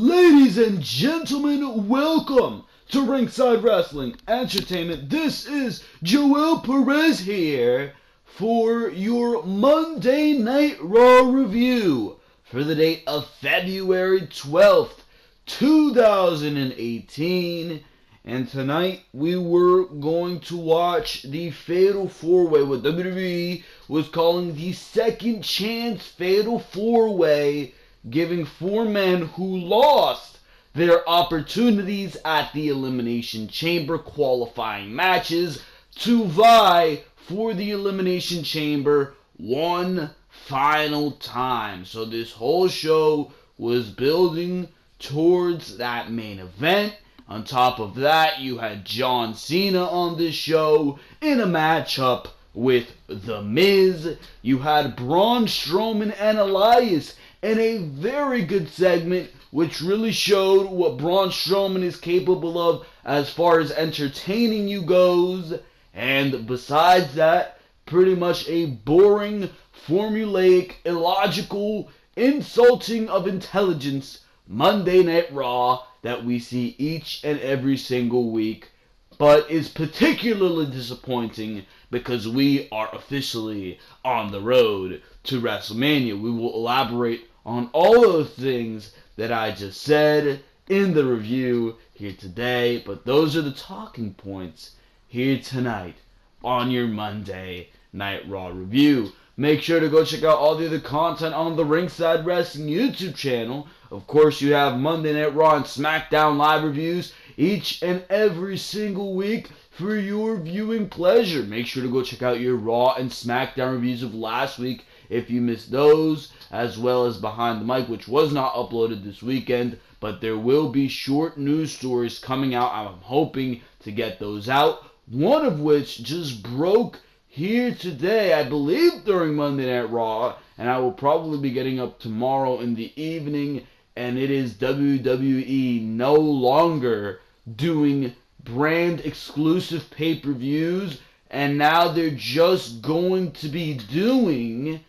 Ladies and gentlemen, welcome to Ringside Wrestling Entertainment. This is Joel Perez here for your Monday Night Raw review for the date of February 12th, 2018. And tonight we were going to watch the Fatal 4-Way, what WWE was calling the Second Chance Fatal 4-Way, giving 4 men who lost their opportunities at the Elimination Chamber qualifying matches to vie for the Elimination Chamber one final time. So this whole show was building towards that main event. On top of that, you had John Cena on this show in a matchup with The Miz. You had Braun Strowman and Elias in a very good segment, which really showed what Braun Strowman is capable of as far as entertaining you goes. And besides that, pretty much a boring, formulaic, illogical, insulting of intelligence Monday Night Raw that we see each and every single week, but is particularly disappointing because we are officially on the road to WrestleMania. We will elaborate on all of the things that I just said in the review here today, but those are the talking points here tonight on your Monday Night Raw review. Make sure to go check out all the other content on the Ringside Wrestling YouTube channel. Of course, you have Monday Night Raw and Smackdown live reviews each and every single week for your viewing pleasure. Make sure to go check out your Raw and Smackdown reviews of last week if you missed those, as well as Behind the Mic, which was not uploaded this weekend, but there will be short news stories coming out. I'm hoping to get those out, one of which just broke here today, I believe during Monday Night Raw, and I will probably be getting up tomorrow in the evening, and it is WWE no longer doing brand exclusive pay-per-views, and now they're just going to be doing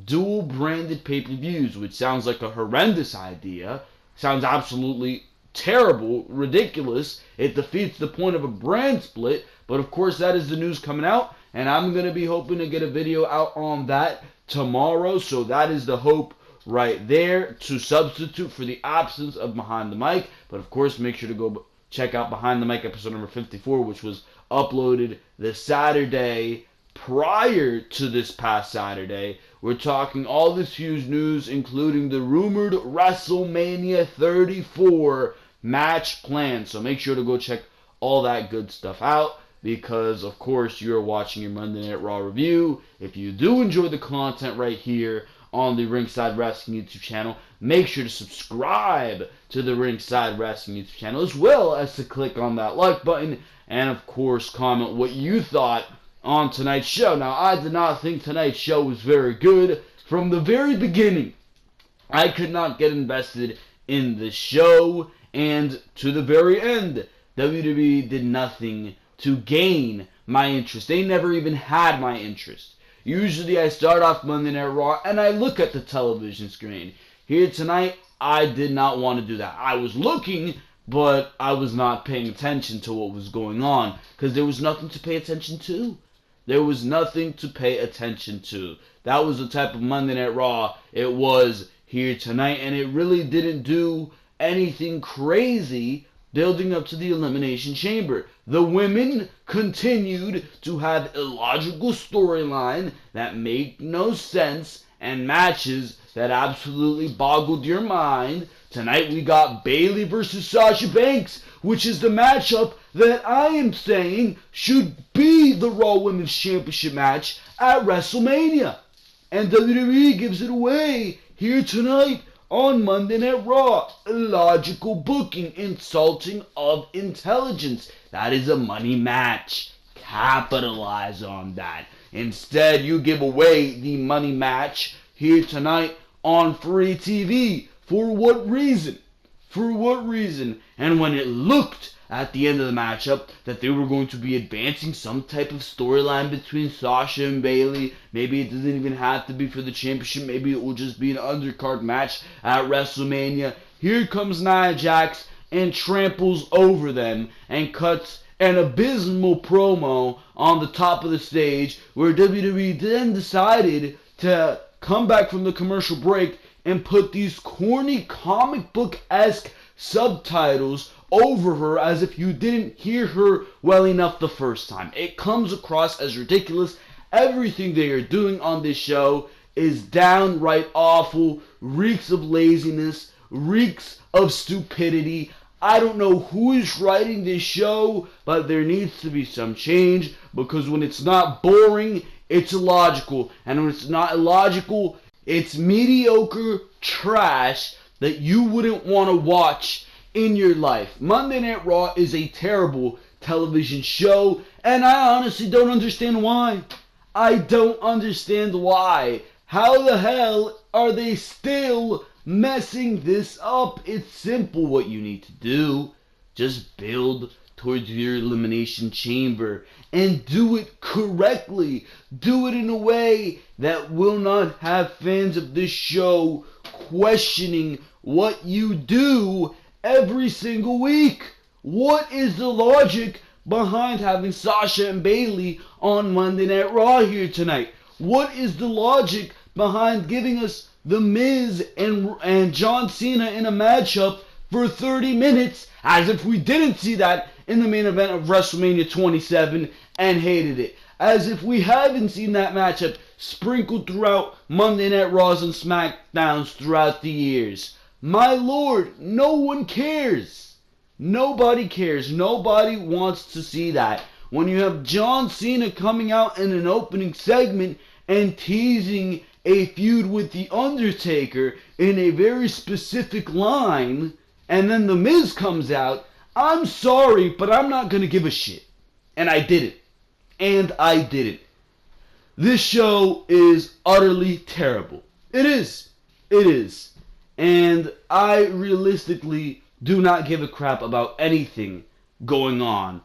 dual branded pay-per-views, which sounds like a horrendous idea, sounds absolutely terrible, ridiculous. It defeats the point of a brand split, but of course that is the news coming out, and I'm going to be hoping to get a video out on that tomorrow, so that is the hope right there to substitute for the absence of Behind the Mic. But of course, make sure to go check out Behind the Mic episode number 54, which was uploaded the Saturday prior to this past Saturday. We're talking all this huge news, including the rumored WrestleMania 34 match plan. So make sure to go check all that good stuff out, because of course you're watching your Monday Night Raw review. If you do enjoy the content right here on the Ringside Wrestling YouTube channel, make sure to subscribe to the Ringside Wrestling YouTube channel, as well as to click on that like button, and of course comment what you thought on tonight's show. Now, I did not think tonight's show was very good from the very beginning. I could not get invested in the show, and to the very end, WWE did nothing to gain my interest. They never even had my interest. Usually I start off Monday Night Raw and I look at the television screen. Here tonight, I did not want to do that. I was looking, but I was not paying attention to what was going on, because there was nothing to pay attention to. There was nothing to pay attention to. That was the type of Monday Night Raw it was here tonight, and it really didn't do anything crazy building up to the Elimination Chamber. The women continued to have illogical storyline that made no sense, and matches that absolutely boggled your mind. Tonight we got Bayley versus Sasha Banks, which is the matchup that I am saying should be the Raw Women's Championship match at WrestleMania. And WWE gives it away here tonight on Monday Night Raw. Illogical booking, insulting of intelligence. That is a money match. Capitalize on that. Instead, you give away the money match here tonight on free TV. For what reason? For what reason? And when it looked at the end of the matchup that they were going to be advancing some type of storyline between Sasha and Bayley, maybe it doesn't even have to be for the championship, maybe it will just be an undercard match at WrestleMania, Here comes Nia Jax and tramples over them and cuts an abysmal promo on the top of the stage, where WWE then decided to come back from the commercial break and put these corny comic book-esque subtitles over her as if you didn't hear her well enough the first time. It comes across as ridiculous. Everything they are doing on this show is downright awful, reeks of laziness, reeks of stupidity. I don't know who is writing this show, but there needs to be some change, because when it's not boring, it's illogical. And when it's not illogical, it's mediocre trash that you wouldn't want to watch in your life. Monday Night Raw is a terrible television show, and I honestly don't understand why. I don't understand why. How the hell are they still messing this up? It's simple what you need to do. Just build towards your Elimination Chamber and do it correctly. Do it in a way that will not have fans of this show questioning what you do every single week. What is the logic behind having Sasha and Bayley on Monday Night Raw here tonight? What is the logic behind giving us The Miz and John Cena in a matchup for 30 minutes, as if we didn't see that in the main event of WrestleMania 27 and hated it? As if we haven't seen that matchup sprinkled throughout Monday Night Raws and Smackdowns throughout the years. My lord, no one cares. Nobody cares. Nobody wants to see that. When you have John Cena coming out in an opening segment and teasing a feud with The Undertaker in a very specific line, and then The Miz comes out, I'm sorry, but I'm not going to give a shit. And I did it. And I did it. This show is utterly terrible. It is. It is. And I realistically do not give a crap about anything going on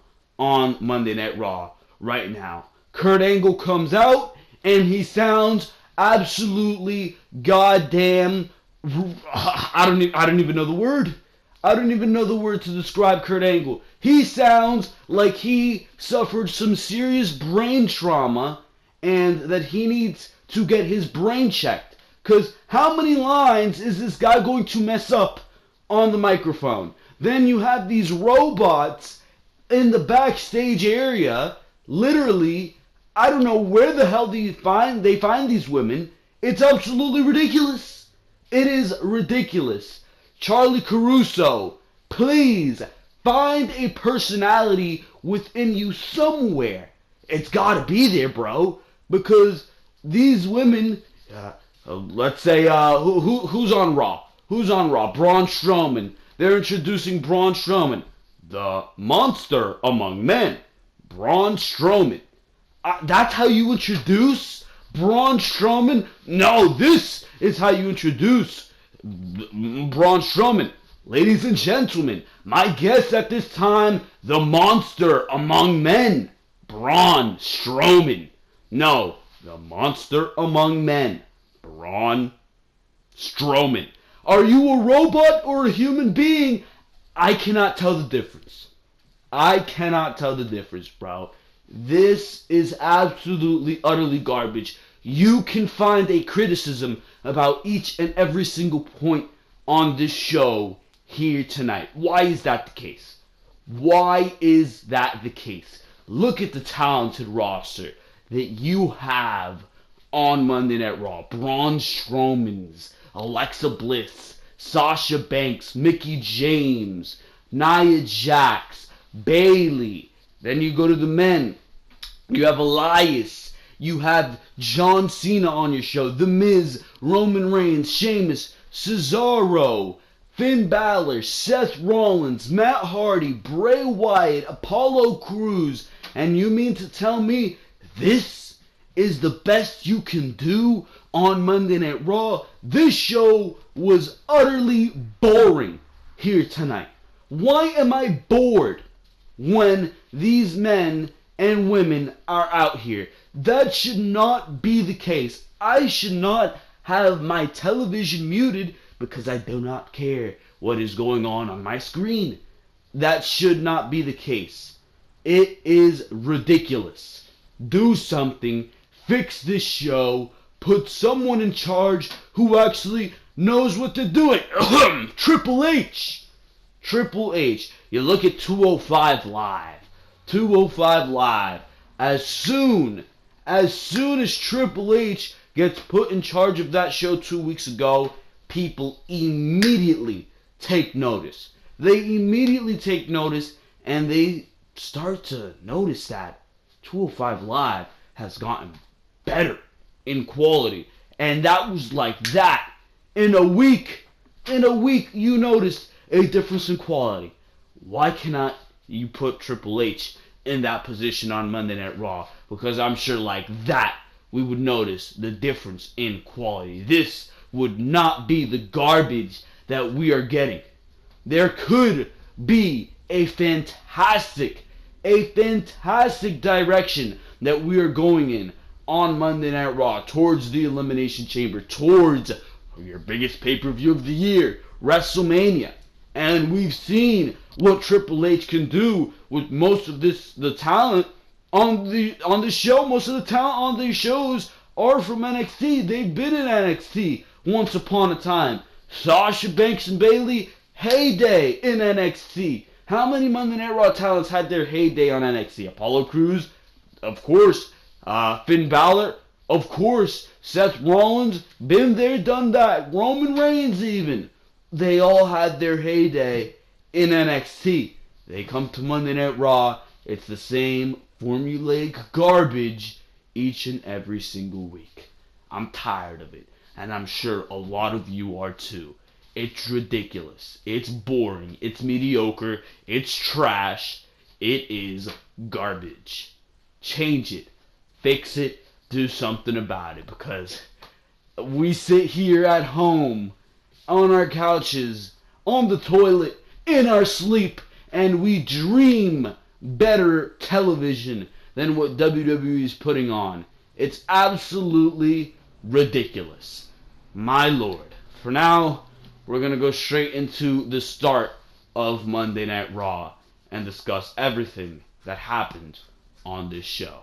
Monday Night Raw right now. Kurt Angle comes out and he sounds absolutely goddamn, I don't even know the word. I don't even know the word to describe Kurt Angle. He sounds like he suffered some serious brain trauma and that he needs to get his brain checked. Because how many lines is this guy going to mess up on the microphone? Then you have these robots in the backstage area. Literally, I don't know where the hell they find these women. It's absolutely ridiculous. It is ridiculous. Charlie Caruso, please find a personality within you somewhere. It's gotta be there, bro. Because these women, let's say, who's on Raw? Who's on Raw? Braun Strowman. They're introducing Braun Strowman, the monster among men. Braun Strowman. That's how you introduce Braun Strowman? No, this is how you introduce Braun Strowman. Ladies and gentlemen, my guest at this time, the monster among men, Braun Strowman. No, the monster among men, Braun Strowman. Are you a robot or a human being? I cannot tell the difference. I cannot tell the difference, bro. This is absolutely, utterly garbage. You can find a criticism about each and every single point on this show here tonight. Why is that the case? Why is that the case? Look at the talented roster that you have on Monday Night Raw. Braun Strowman's, Alexa Bliss, Sasha Banks, Mickie James, Nia Jax, Bayley. Then you go to the men. You have Elias. You have John Cena on your show. The Miz, Roman Reigns, Sheamus, Cesaro, Finn Balor, Seth Rollins, Matt Hardy, Bray Wyatt, Apollo Crews. And you mean to tell me this is the best you can do on Monday Night Raw? This show was utterly boring here tonight. Why am I bored when these men and women are out here? That should not be the case. I should not have my television muted because I do not care what is going on my screen. That should not be the case. It is ridiculous. Do something, fix this show, put someone in charge who actually knows what they're doing. Triple H. Triple H. You look at 205 Live. 205 Live. As soon as Triple H gets put in charge of that show 2 weeks ago, people immediately take notice. They immediately take notice, and they start to notice that 205 Live has gotten better in quality. And that was like that. In a week, you noticed a difference in quality. Why cannot you put Triple H in that position on Monday Night Raw? Because I'm sure like that, we would notice the difference in quality. This would not be the garbage that we are getting. There could be a fantastic direction that we are going in on Monday Night Raw, towards the Elimination Chamber, towards your biggest pay-per-view of the year, WrestleMania. And we've seen what Triple H can do with most of the talent on the show. Most of the talent on these shows are from NXT. They've been in NXT once upon a time. Sasha Banks and Bayley, heyday in NXT. How many Monday Night Raw talents had their heyday on NXT? Apollo Crews, of course. Finn Balor, of course. Seth Rollins, been there, done that. Roman Reigns even. They all had their heyday in NXT. They come to Monday Night Raw. It's the same formulaic garbage each and every single week. I'm tired of it. And I'm sure a lot of you are too. It's ridiculous. It's boring. It's mediocre. It's trash. It is garbage. Change it. Fix it. Do something about it. Because we sit here at home, on our couches, on the toilet, in our sleep, and we dream better television than what WWE is putting on. It's absolutely ridiculous. My lord. For now, we're going to go straight into the start of Monday Night Raw and discuss everything that happened on this show.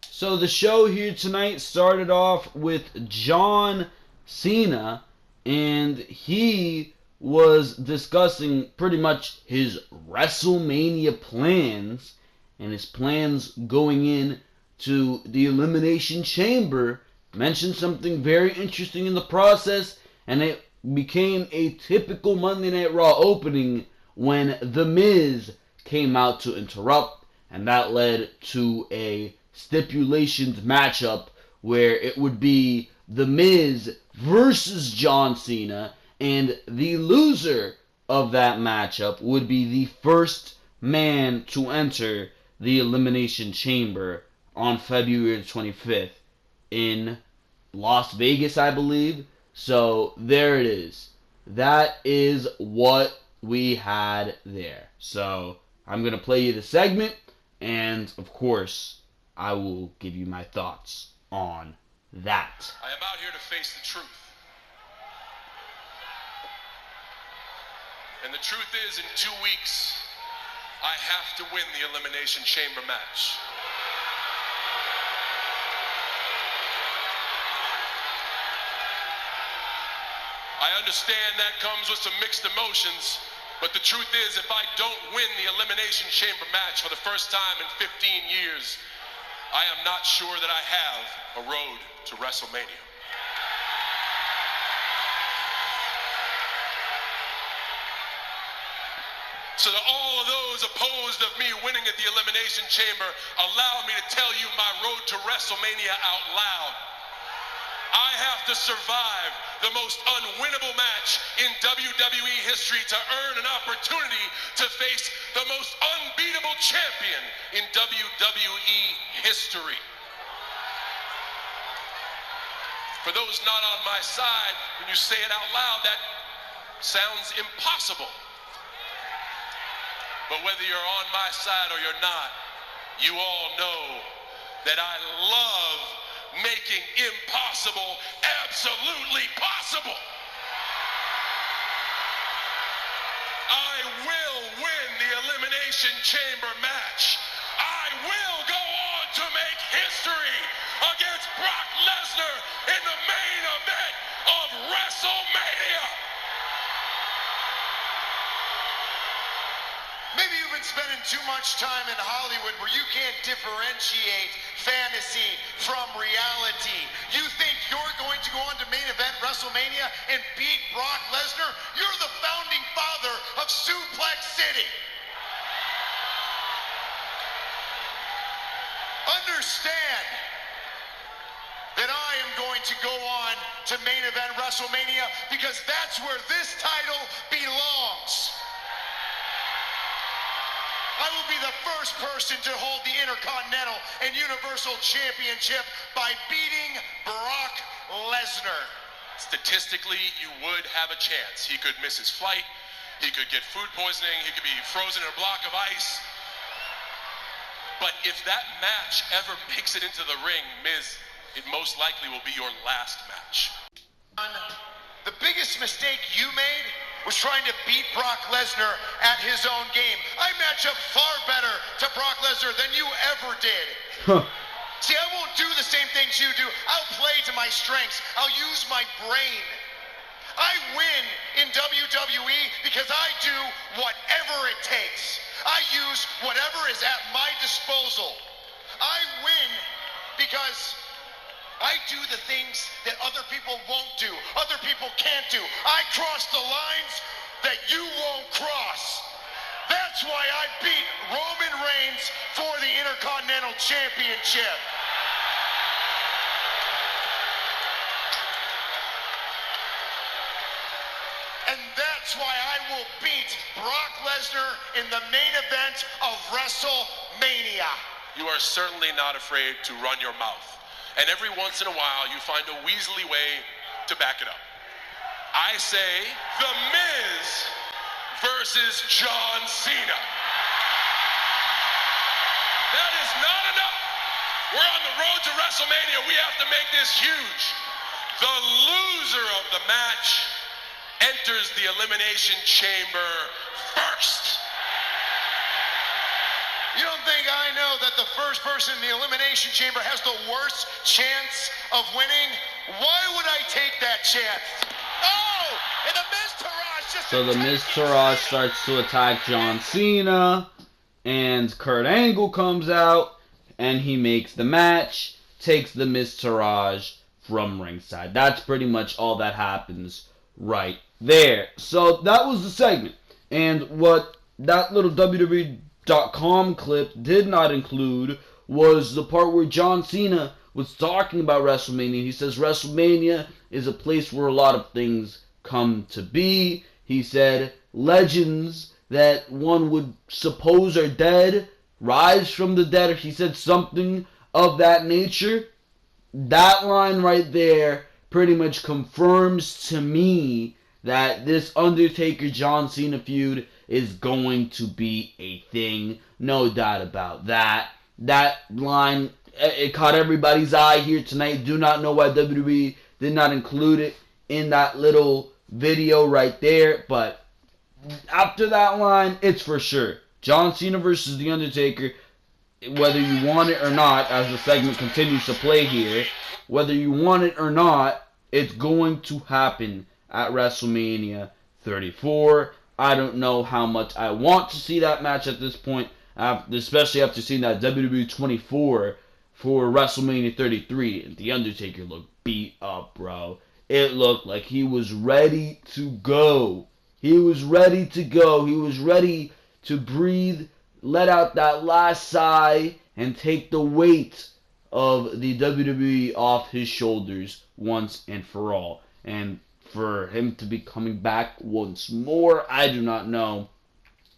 So the show here tonight started off with John Cena, and he was discussing pretty much his WrestleMania plans, and his plans going in to the Elimination Chamber. Mentioned something very interesting in the process, and it became a typical Monday Night Raw opening when The Miz came out to interrupt, and that led to a stipulations matchup where it would be The Miz versus John Cena, and the loser of that matchup would be the first man to enter the Elimination Chamber on February 25th in Las Vegas, I believe. So there it is. That is what we had there. So I'm going to play you the segment, and of course, I will give you my thoughts on that. I am out here to face the truth. And the truth is, in 2 weeks, I have to win the Elimination Chamber match. I understand that comes with some mixed emotions, but the truth is, if I don't win the Elimination Chamber match for the first time in 15 years, I am not sure that I have a road to WrestleMania. So to all of those opposed of me winning at the Elimination Chamber, allow me to tell you my road to WrestleMania out loud. I have to survive the most unwinnable match in WWE history to earn an opportunity to face the most unbeatable champion in WWE history. For those not on my side, when you say it out loud, that sounds impossible. But whether you're on my side or you're not, you all know that I love making impossible absolutely possible. I will win the Elimination Chamber match. I will go on to make history against Brock Lesnar in the main event of WrestleMania. Maybe you've been spending too much time in Hollywood where you can't differentiate fantasy from reality. You think you're going to go on to main event WrestleMania and beat Brock Lesnar? You're the founding father of Suplex City. Understand that I am going to go on to main event WrestleMania because that's where this title belongs. I will be the first person to hold the Intercontinental and Universal Championship by beating Brock Lesnar. Statistically, you would have a chance. He could miss his flight, he could get food poisoning, he could be frozen in a block of ice. But if that match ever makes it into the ring, Miz, it most likely will be your last match. The biggest mistake you made was trying to beat Brock Lesnar at his own game. I match up far better to Brock Lesnar than you ever did. See, I won't do the same things you do. I'll play to my strengths. I'll use my brain. I win in WWE because I do whatever it takes. I use whatever is at my disposal. I win because I do the things that other people won't do, other people can't do. I cross the lines that you won't cross. That's why I beat Roman Reigns for the Intercontinental Championship. And that's why I will beat Brock Lesnar in the main event of WrestleMania. You are certainly not afraid to run your mouth. And every once in a while, you find a weaselly way to back it up. I say, The Miz versus John Cena. That is not enough. We're on the road to WrestleMania. We have to make this huge. The loser of the match enters the Elimination Chamber first. You don't think I know that the first person in the Elimination Chamber has the worst chance of winning? Why would I take that chance? Oh! And the Miz Taraj just... So the Miz Taraj starts to attack John Cena, and Kurt Angle comes out, and he makes the match, takes the Miz Taraj from ringside. That's pretty much all that happens right there. So that was the segment. And what that little WWE.com clip did not include was the part where John Cena was talking about WrestleMania. He says WrestleMania is a place where a lot of things come to be. He said legends that one would suppose are dead rise from the dead. He said something of that nature. That line right there pretty much confirms to me that this Undertaker-John Cena feud is going to be a thing. No doubt about that. That line, it caught everybody's eye here tonight. Do not know why WWE did not include it in that little video right there. But after that line, it's for sure. John Cena versus The Undertaker, whether you want it or not, as the segment continues to play here, whether you want it or not, it's going to happen at WrestleMania 34. I don't know how much I want to see that match at this point, especially after seeing that WWE 24 for WrestleMania 33. And The Undertaker looked beat up, bro. It looked like he was ready to go. He was ready to go. He was ready to breathe, let out that last sigh, and take the weight of the WWE off his shoulders once and for all. And for him to be coming back once more, I do not know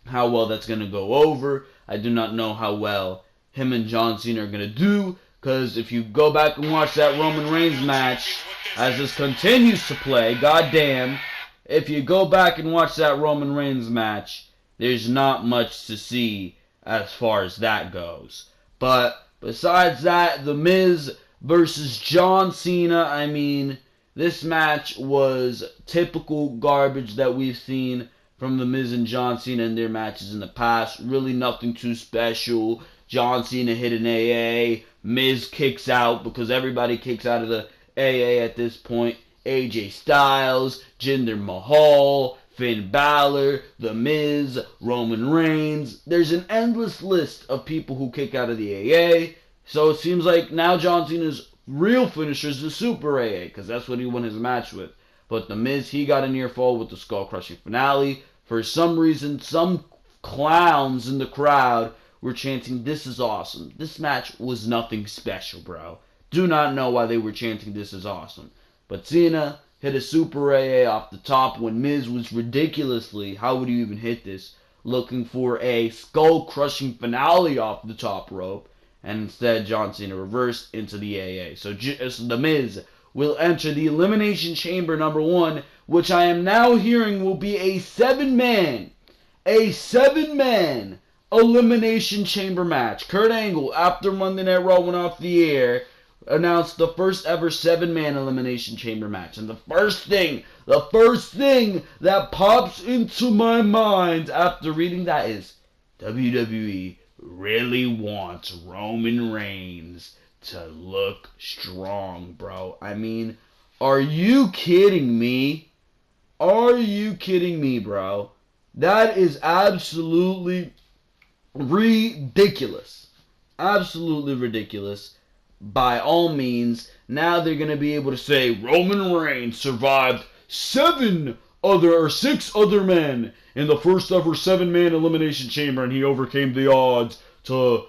how well that's going to go over. I do not know how well him and John Cena are going to do, because if you go back and watch that Roman Reigns match, as this continues to play, goddamn, if you go back and watch that Roman Reigns match, there's not much to see as far as that goes. But besides that, The Miz versus John Cena, I mean, this match was typical garbage that we've seen from The Miz and John Cena in their matches in the past. Really nothing too special. John Cena hit an AA. Miz kicks out because everybody kicks out of the AA at this point. AJ Styles, Jinder Mahal, Finn Balor, The Miz, Roman Reigns. There's an endless list of people who kick out of the AA. So it seems like now John Cena's real finisher is the Super AA, because that's what he won his match with. But The Miz, he got a near fall with the skull crushing finale. For some reason, some clowns in the crowd were chanting, "This is awesome." This match was nothing special, bro. Do not know why they were chanting, "This is awesome." But Cena hit a Super AA off the top when Miz was ridiculously, how would you even hit this, looking for a skull-crushing finale off the top rope. And instead, John Cena reversed into the AA. So The Miz will enter the Elimination Chamber number 1, which I am now hearing will be a 7-man Elimination Chamber match. Kurt Angle, after Monday Night Raw went off the air, announced the first ever 7-man Elimination Chamber match. And the first thing that pops into my mind after reading that is WWE really wants Roman Reigns to look strong, bro. I mean, are you kidding me? Are you kidding me, bro? That is absolutely ridiculous. Absolutely ridiculous. By all means, now they're going to be able to say Roman Reigns survived 6 other men in the first ever 7-man Elimination Chamber, and he overcame the odds to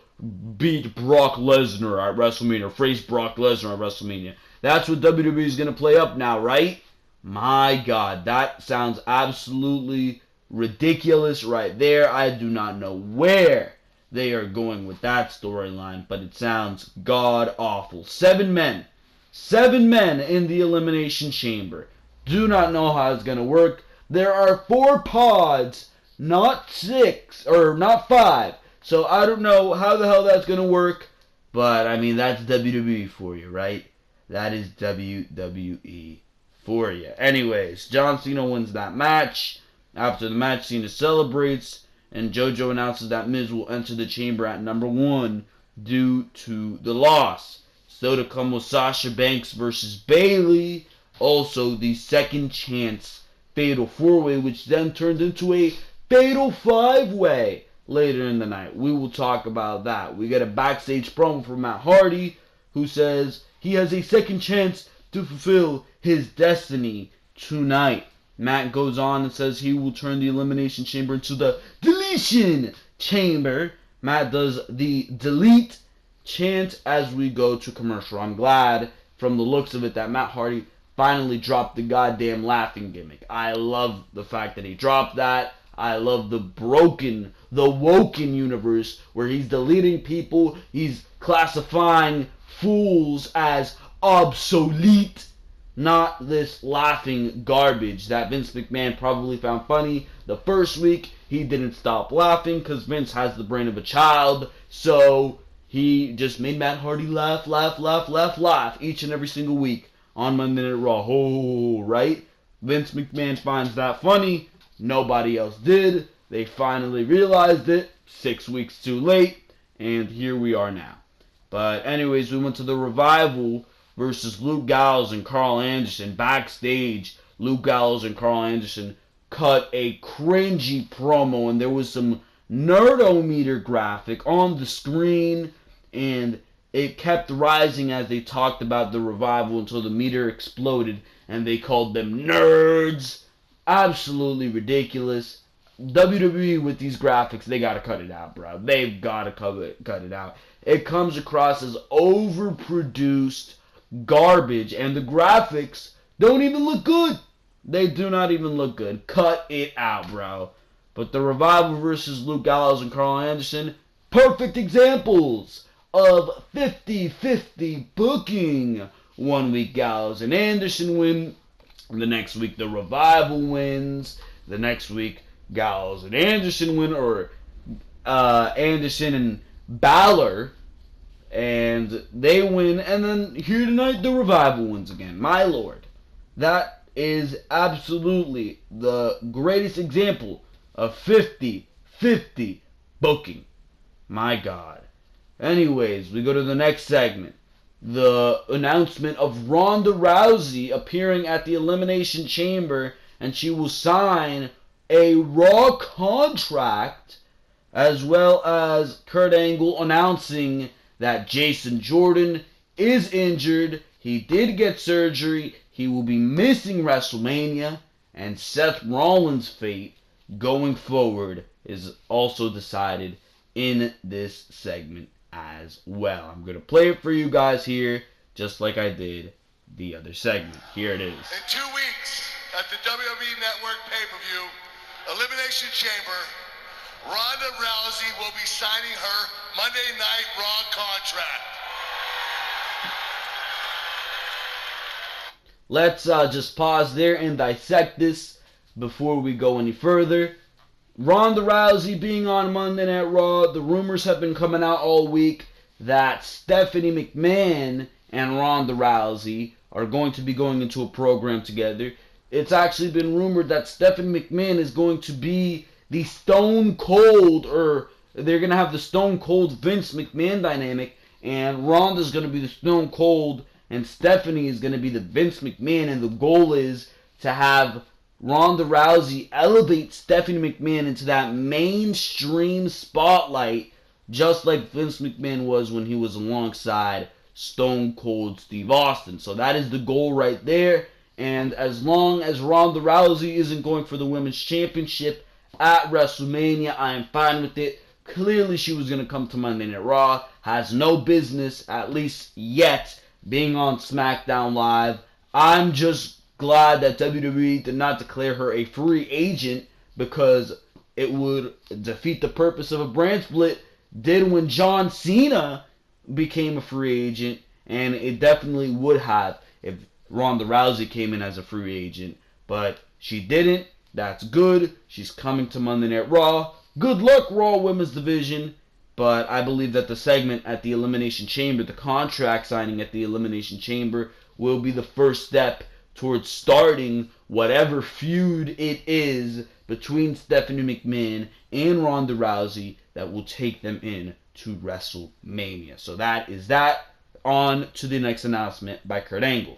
beat Brock Lesnar at WrestleMania, or face Brock Lesnar at WrestleMania. That's what WWE is going to play up now, right? My God, that sounds absolutely ridiculous right there. I do not know where they are going with that storyline, but it sounds god-awful. 7 men in the Elimination Chamber. Do not know how it's going to work. There are 4 pods, not 6, or not 5. So I don't know how the hell that's going to work, but I mean, that's WWE for you, right? That is WWE for you. Anyways, John Cena wins that match. After the match, Cena celebrates, and JoJo announces that Miz will enter the chamber at number 1 due to the loss. So to come with Sasha Banks versus Bayley, also the second chance Fatal 4-Way, which then turned into a Fatal 5-Way later in the night. We will talk about that. We get a backstage promo from Matt Hardy, who says he has a second chance to fulfill his destiny tonight. Matt goes on and says he will turn the Elimination Chamber into the Deletion Chamber. Matt does the delete chant as we go to commercial. I'm glad, from the looks of it, that Matt Hardy finally dropped the goddamn laughing gimmick. I love the fact that he dropped that. I love the woken universe where he's deleting people, he's classifying fools as obsolete, not this laughing garbage that Vince McMahon probably found funny the first week. He didn't stop laughing because Vince has the brain of a child, so he just made Matt Hardy laugh each and every single week on Monday Night Raw. Oh, right? Vince McMahon finds that funny. Nobody else did. They finally realized it 6 weeks too late, and here we are now. But anyways, we went to the Revival versus Luke Gallows and Carl Anderson. Backstage, Luke Gallows and Carl Anderson cut a cringy promo, and there was some nerdometer graphic on the screen, and it kept rising as they talked about the Revival until the meter exploded, and they called them nerds. Absolutely ridiculous. WWE with these graphics, they gotta cut it out, bro. They've gotta cut it out. It comes across as overproduced garbage, and the graphics don't even look good. They do not even look good. Cut it out, bro. But the Revival versus Luke Gallows and Carl Anderson, perfect examples of 50-50 booking. 1 week Gallows and Anderson win. The next week the Revival wins. The next week Gallows and Anderson win, or Anderson and Balor, and they win. And then here tonight the Revival wins again. My lord, that is absolutely the greatest example of 50-50 booking. My God. Anyways, we go to the next segment. The announcement of Ronda Rousey appearing at the Elimination Chamber, and she will sign a Raw contract, as well as Kurt Angle announcing that Jason Jordan is injured. He did get surgery. He will be missing WrestleMania, and Seth Rollins' fate going forward is also decided in this segment as well. I'm going to play it for you guys here, just like I did the other segment. Here it is. In 2 weeks, at the WWE Network pay-per-view, Elimination Chamber, Ronda Rousey will be signing her Monday Night Raw contract. Let's just pause there and dissect this before we go any further. Ronda Rousey being on Monday Night Raw, the rumors have been coming out all week that Stephanie McMahon and Ronda Rousey are going to be going into a program together. It's actually been rumored that Stephanie McMahon is going to be the Stone Cold, or they're going to have the Stone Cold Vince McMahon dynamic, and Ronda's going to be the Stone Cold, and Stephanie is going to be the Vince McMahon, and the goal is to have Ronda Rousey elevate Stephanie McMahon into that mainstream spotlight, just like Vince McMahon was when he was alongside Stone Cold Steve Austin. So that is the goal right there. And as long as Ronda Rousey isn't going for the Women's Championship at WrestleMania, I am fine with it. Clearly she was going to come to Monday Night Raw. Has no business, at least yet, being on Smackdown Live. I'm just glad that WWE did not declare her a free agent, because it would defeat the purpose of a brand split. Did when John Cena became a free agent, and it definitely would have if Ronda Rousey came in as a free agent, but she didn't. That's good. She's coming to Monday Night Raw. Good luck, Raw Women's Division. But I believe that the segment at the Elimination Chamber, the contract signing at the Elimination Chamber, will be the first step towards starting whatever feud it is between Stephanie McMahon and Ronda Rousey that will take them in to WrestleMania. So that is that. On to the next announcement by Kurt Angle.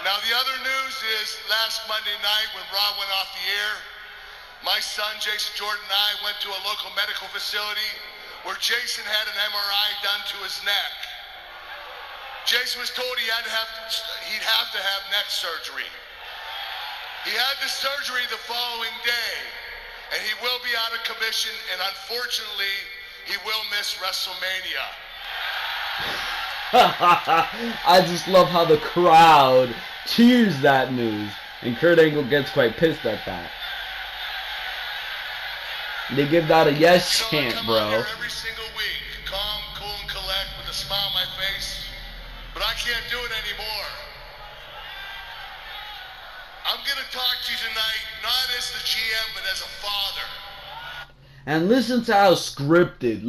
Now the other news is last Monday night when Raw went off the air, my son Jason Jordan and I went to a local medical facility where Jason had an MRI done to his neck. Jason was told he'd have to have neck surgery. He had the surgery the following day, and he will be out of commission, and unfortunately, he will miss WrestleMania. I just love how the crowd cheers that news, and Kurt Angle gets quite pissed at that. They give that a yes chant, bro. I come out here every single week, calm, cool, and collect, with a smile on my face, but I can't do it anymore. I'm gonna talk to you tonight, not as the GM, but as a father. And listen to how scripted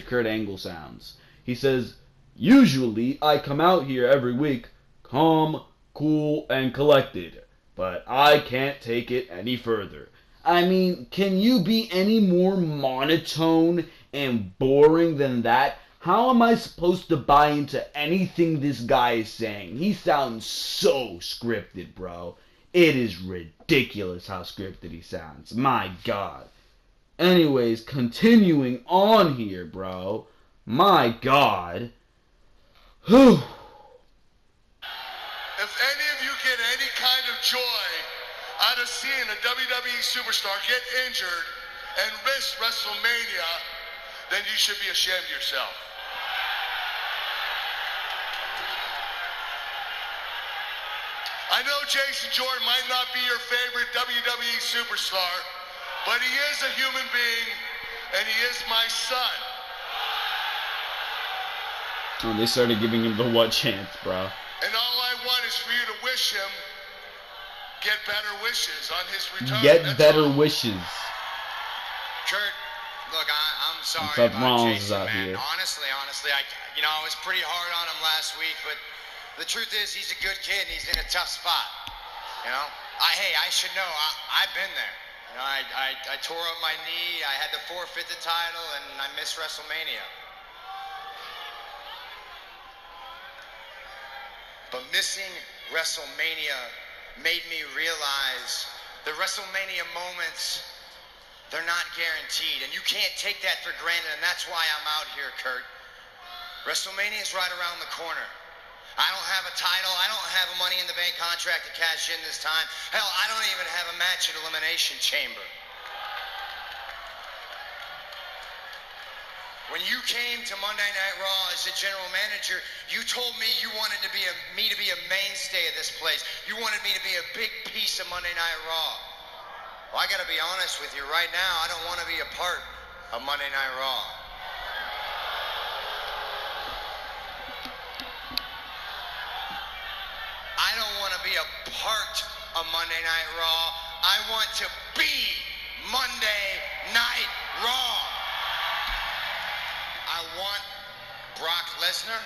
Kurt Angle sounds. He says, usually I come out here every week calm, cool, and collected, but I can't take it any further. I mean, can you be any more monotone and boring than that? How am I supposed to buy into anything this guy is saying? He sounds so scripted, bro. It is ridiculous how scripted he sounds. My God. Anyways, continuing on here, bro. My God. Whew. If any of you get any kind of joy out of seeing a WWE superstar get injured and risk WrestleMania, then you should be ashamed of yourself. I know Jason Jordan might not be your favorite WWE superstar, but he is a human being, and he is my son. Oh, they started giving him the what chance, bro. And all I want is for you to wish him, get better wishes on his return. Get better wishes. Kurt, look, I'm sorry Seth about Rollins is Jason, out man. here. Honestly, I was pretty hard on him last week, but The truth is, he's a good kid and he's in a tough spot. You know, I should know. I've been there. You know, I tore up my knee. I had to forfeit the title, and I missed WrestleMania. But missing WrestleMania made me realize the WrestleMania moments, they're not guaranteed, and you can't take that for granted, and that's why I'm out here, Kurt. WrestleMania is right around the corner. I don't have a title. I don't have a Money in the Bank contract to cash in this time. Hell, I don't even have a match at Elimination Chamber. When you came to Monday Night Raw as the general manager, you told me you wanted me to be a mainstay of this place. You wanted me to be a big piece of Monday Night Raw. Well, I gotta be honest with you right now, I don't want to be a part of Monday Night Raw. I don't want to be a part of Monday Night Raw. I want to be Monday Night Raw. I want Brock Lesnar.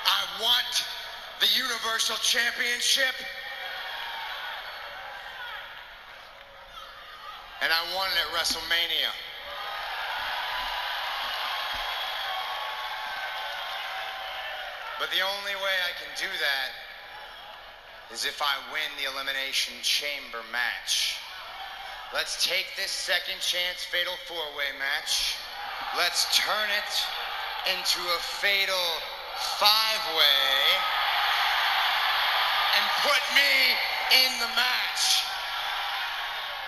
I want the Universal Championship. And I want it at WrestleMania. But the only way I can do that is if I win the Elimination Chamber match. Let's take this second chance fatal four-way match. Let's turn it into a fatal five-way and put me in the match.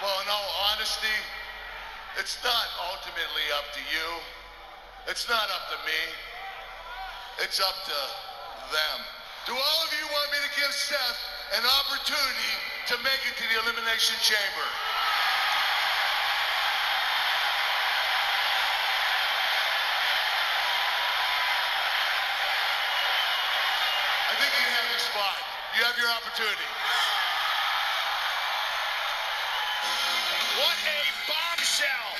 Well, in all honesty, it's not ultimately up to you. It's not up to me. It's up to them. Do all of you want me to give Seth an opportunity to make it to the Elimination Chamber? I think you have your spot. You have your opportunity. What a bombshell!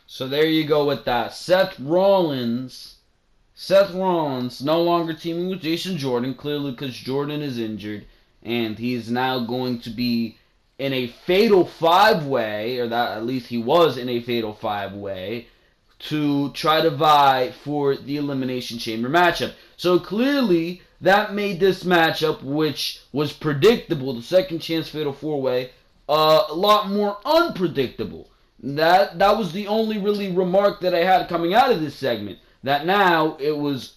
So there you go with that. Seth Rollins no longer teaming with Jason Jordan, clearly because Jordan is injured, and he's now going to be in a fatal five-way, or that at least he was in a fatal five-way, to try to vie for the Elimination Chamber matchup. So clearly, that made this matchup, which was predictable, the second chance fatal four-way, a lot more unpredictable. That was the only really remark that I had coming out of this segment. That now it was,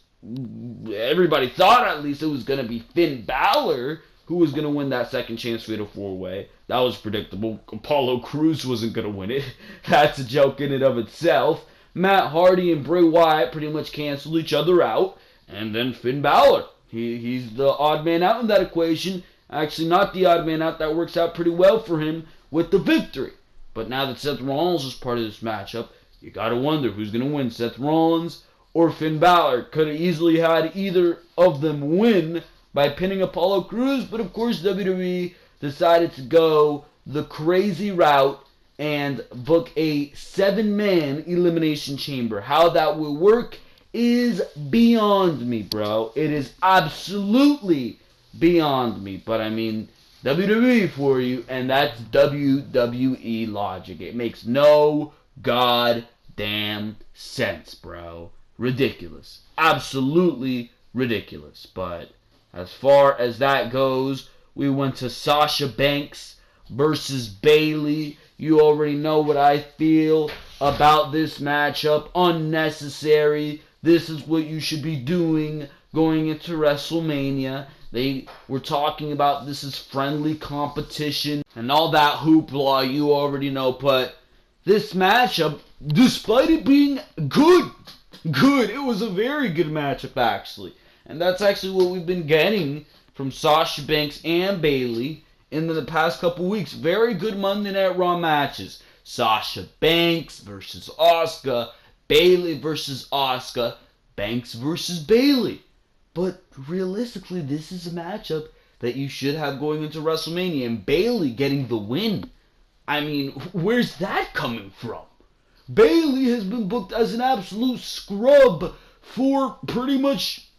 everybody thought at least it was going to be Finn Balor who was going to win that second chance fatal four-way. That was predictable. Apollo Crews wasn't going to win it. That's a joke in and of itself. Matt Hardy and Bray Wyatt pretty much canceled each other out. And then Finn Balor. He's the odd man out in that equation. Actually, not the odd man out. That works out pretty well for him with the victory. But now that Seth Rollins is part of this matchup, you got to wonder who's going to win, Seth Rollins or Finn Balor. Could have easily had either of them win by pinning Apollo Crews, but of course WWE decided to go the crazy route and book a 7-man Elimination Chamber. How that will work is beyond me, bro. It is absolutely beyond me. But I mean, WWE for you, and that's WWE logic. It makes no goddamn sense, bro. Ridiculous. Absolutely ridiculous. But as far as that goes, we went to Sasha Banks versus Bayley. You already know what I feel about this matchup. Unnecessary. This is what you should be doing going into WrestleMania. They were talking about this is friendly competition and all that hoopla, you already know. But this matchup, despite it being good, it was a very good matchup actually. And that's actually what we've been getting from Sasha Banks and Bayley in the past couple weeks. Very good Monday Night Raw matches. Sasha Banks versus Asuka, Bayley versus Asuka, Banks versus Bayley. But realistically, this is a matchup that you should have going into WrestleMania, and Bayley getting the win. I mean, where's that coming from? Bayley has been booked as an absolute scrub for pretty much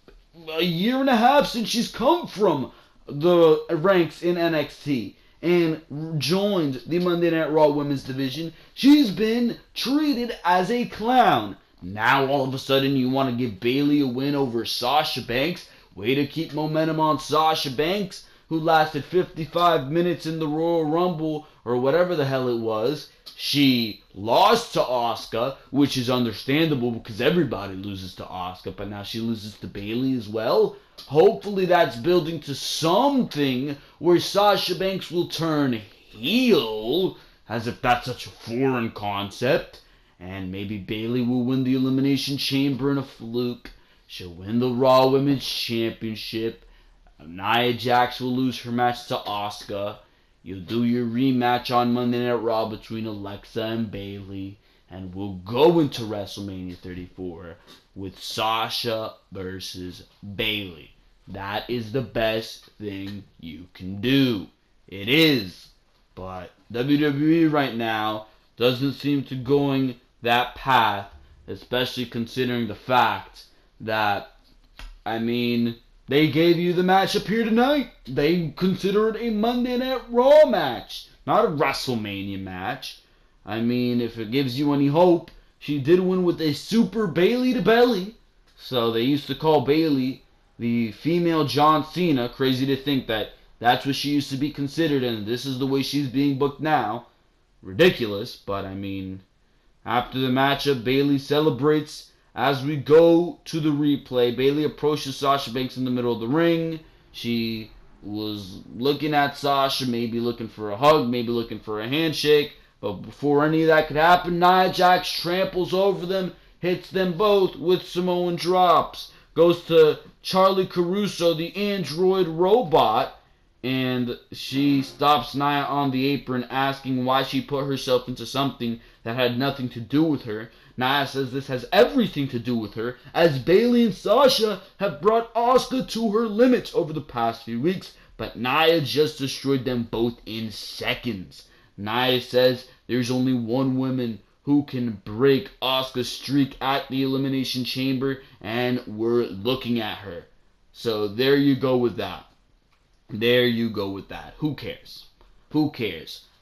a year and a half since she's come from the ranks in NXT and joined the Monday Night Raw Women's Division, she's been treated as a clown. Now all of a sudden you want to give Bayley a win over Sasha Banks? Way to keep momentum on Sasha Banks, who lasted 55 minutes in the Royal Rumble, or whatever the hell it was. She lost to Asuka, which is understandable because everybody loses to Asuka, but now she loses to Bayley as well. Hopefully that's building to something where Sasha Banks will turn heel, as if that's such a foreign concept, and maybe Bayley will win the Elimination Chamber in a fluke. She'll win the Raw Women's Championship. Nia Jax will lose her match to Asuka. You'll do your rematch on Monday Night Raw between Alexa and Bayley, and we'll go into WrestleMania 34 with Sasha versus Bayley. That is the best thing you can do. It is. But WWE right now doesn't seem to going that path, especially considering the fact that, they gave you the matchup here tonight. They consider it a Monday Night Raw match, not a WrestleMania match. If it gives you any hope, she did win with a super Bayley to belly. So they used to call Bayley the female John Cena. Crazy to think that that's what she used to be considered, and this is the way she's being booked now. Ridiculous, but after the matchup, Bayley celebrates. As we go to the replay, Bayley approaches Sasha Banks in the middle of the ring. She was looking at Sasha, maybe looking for a hug, maybe looking for a handshake. But before any of that could happen, Nia Jax tramples over them, hits them both with Samoan drops. Goes to Charlie Caruso, the android robot, and she stops Nia on the apron, asking why she put herself into something that had nothing to do with her. Nia says this has everything to do with her, as Bayley and Sasha have brought Asuka to her limits over the past few weeks, but Nia just destroyed them both in seconds. Nia says there's only one woman who can break Asuka's streak at the Elimination Chamber, and we're looking at her. So there you go with that. Who cares?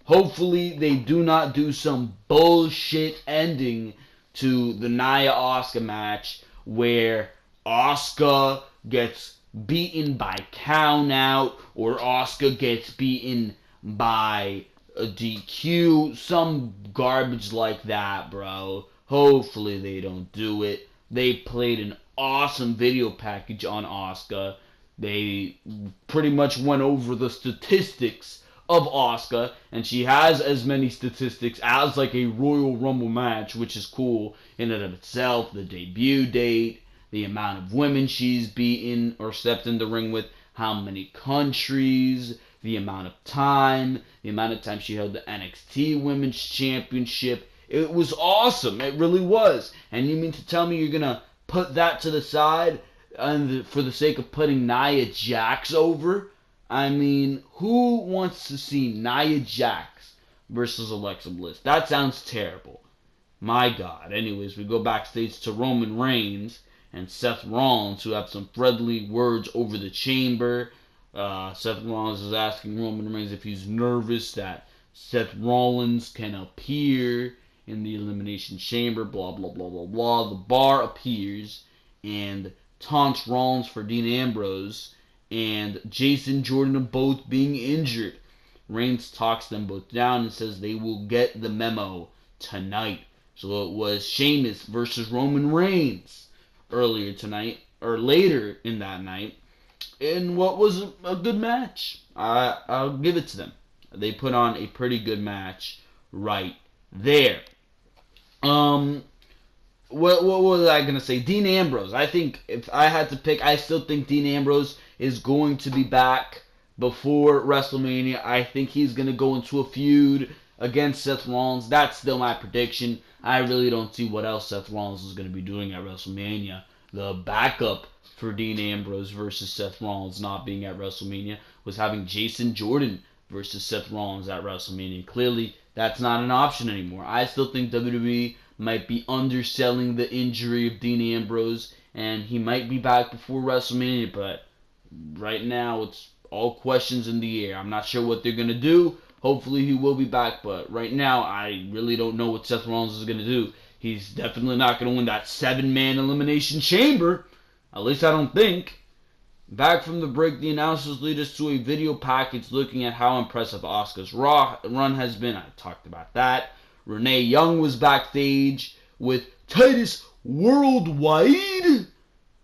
Hopefully they do not do some bullshit ending to the Nia Asuka match where Asuka gets beaten by count out, or Asuka gets beaten by a DQ, some garbage like that, bro. Hopefully they don't do it. They played an awesome video package on Asuka. They pretty much went over the statistics of Asuka, and she has as many statistics as like a Royal Rumble match, which is cool in and of itself. The debut date, the amount of women she's beaten or stepped in the ring with, how many countries, the amount of time she held the NXT Women's Championship. It was awesome. It really was. And you mean to tell me you're going to put that to the side and for the sake of putting Nia Jax over? Who wants to see Nia Jax versus Alexa Bliss? That sounds terrible. My God. Anyways, we go backstage to Roman Reigns and Seth Rollins, who have some friendly words over the chamber. Seth Rollins is asking Roman Reigns if he's nervous that Seth Rollins can appear in the Elimination Chamber, blah, blah, blah, blah, blah. The Bar appears and taunts Rollins for Dean Ambrose and Jason Jordan both being injured. Reigns talks them both down and says they will get the memo tonight. So it was Sheamus versus Roman Reigns earlier tonight, or later in that night, in what was a good match. I'll give it to them. They put on a pretty good match right there. What was I going to say? Dean Ambrose. I think if I had to pick, I still think Dean Ambrose is going to be back before WrestleMania. I think he's going to go into a feud against Seth Rollins. That's still my prediction. I really don't see what else Seth Rollins is going to be doing at WrestleMania. The backup for Dean Ambrose versus Seth Rollins not being at WrestleMania was having Jason Jordan versus Seth Rollins at WrestleMania. Clearly, that's not an option anymore. I still think WWE might be underselling the injury of Dean Ambrose and he might be back before WrestleMania, but right now it's all questions in the air. I'm not sure what they're going to do. Hopefully he will be back, but right now I really don't know what Seth Rollins is going to do. He's definitely not going to win that 7-man Elimination Chamber. At least I don't think. Back from the break, the announcers lead us to a video package looking at how impressive Asuka's Raw run has been. I talked about that. Renee Young was backstage with Titus Worldwide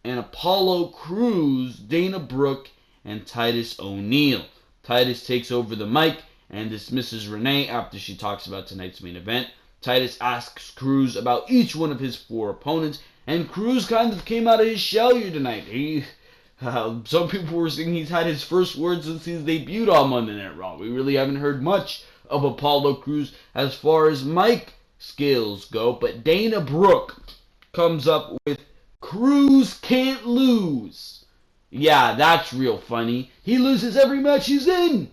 and Apollo Crews, Dana Brooke, and Titus O'Neil. Titus takes over the mic and dismisses Renee after she talks about tonight's main event. Titus asks Crews about each one of his 4 opponents, and Crews kind of came out of his shell here tonight. Some people were saying he's had his first words since he's debuted on Monday Night Raw. We really haven't heard much of Apollo Crews as far as mic skills go, but Dana Brooke comes up with Crews can't lose. Yeah, that's real funny. He loses every match he's in.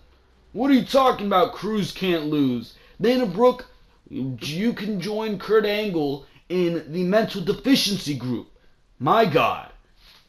What are you talking about? Crews can't lose. Dana Brooke, you can join Kurt Angle in the mental deficiency group. My God.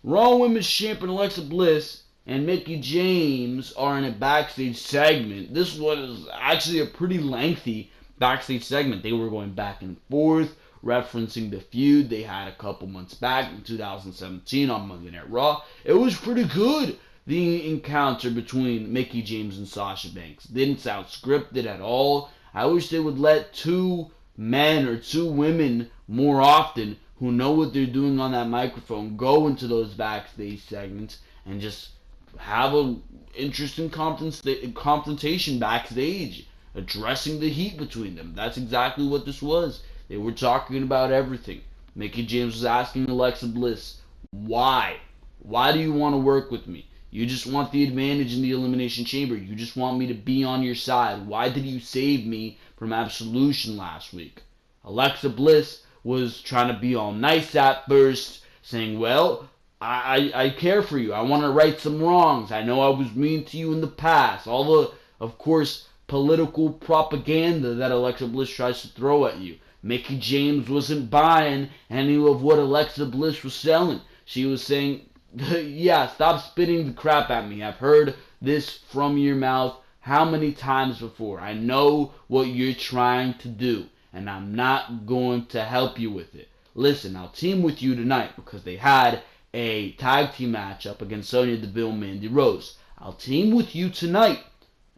Raw Women's Champion Alexa Bliss and Mickie James are in a backstage segment. This was actually a pretty lengthy backstage segment. They were going back and forth, referencing the feud they had a couple months back in 2017 on Monday Night Raw. It was pretty good, the encounter between Mickie James and Sasha Banks. Didn't sound scripted at all. I wish they would let 2 men or 2 women more often who know what they're doing on that microphone go into those backstage segments and just have an interesting confrontation backstage, addressing the heat between them. That's exactly what this was. They were talking about everything. Mickie James was asking Alexa Bliss, why? Why do you want to work with me? You just want the advantage in the Elimination Chamber. You just want me to be on your side. Why did you save me from Absolution last week? Alexa Bliss was trying to be all nice at first, saying, well, I care for you. I want to right some wrongs. I know I was mean to you in the past. All the, of course, political propaganda that Alexa Bliss tries to throw at you. Mickie James wasn't buying any of what Alexa Bliss was selling. She was saying, yeah, stop spitting the crap at me. I've heard this from your mouth how many times before. I know what you're trying to do, and I'm not going to help you with it. Listen, I'll team with you tonight because they had a tag team match up against Sonya Deville and Mandy Rose. I'll team with you tonight,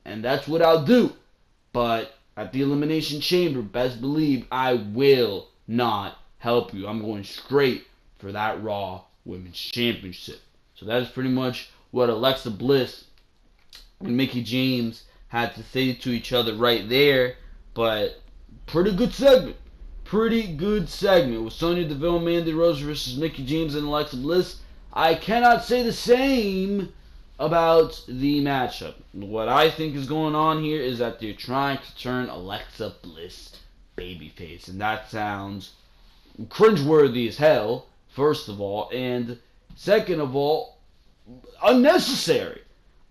and that's what I'll do. But at the Elimination Chamber, best believe I will not help you. I'm going straight for that Raw Women's Championship. So that is pretty much what Alexa Bliss and Mickie James had to say to each other right there. But pretty good segment. Pretty good segment with Sonya Deville, Mandy Rose versus Mickie James and Alexa Bliss. I cannot say the same about the matchup. What I think is going on here is that they're trying to turn Alexa Bliss babyface, and that sounds cringeworthy as hell, first of all, and second of all, unnecessary.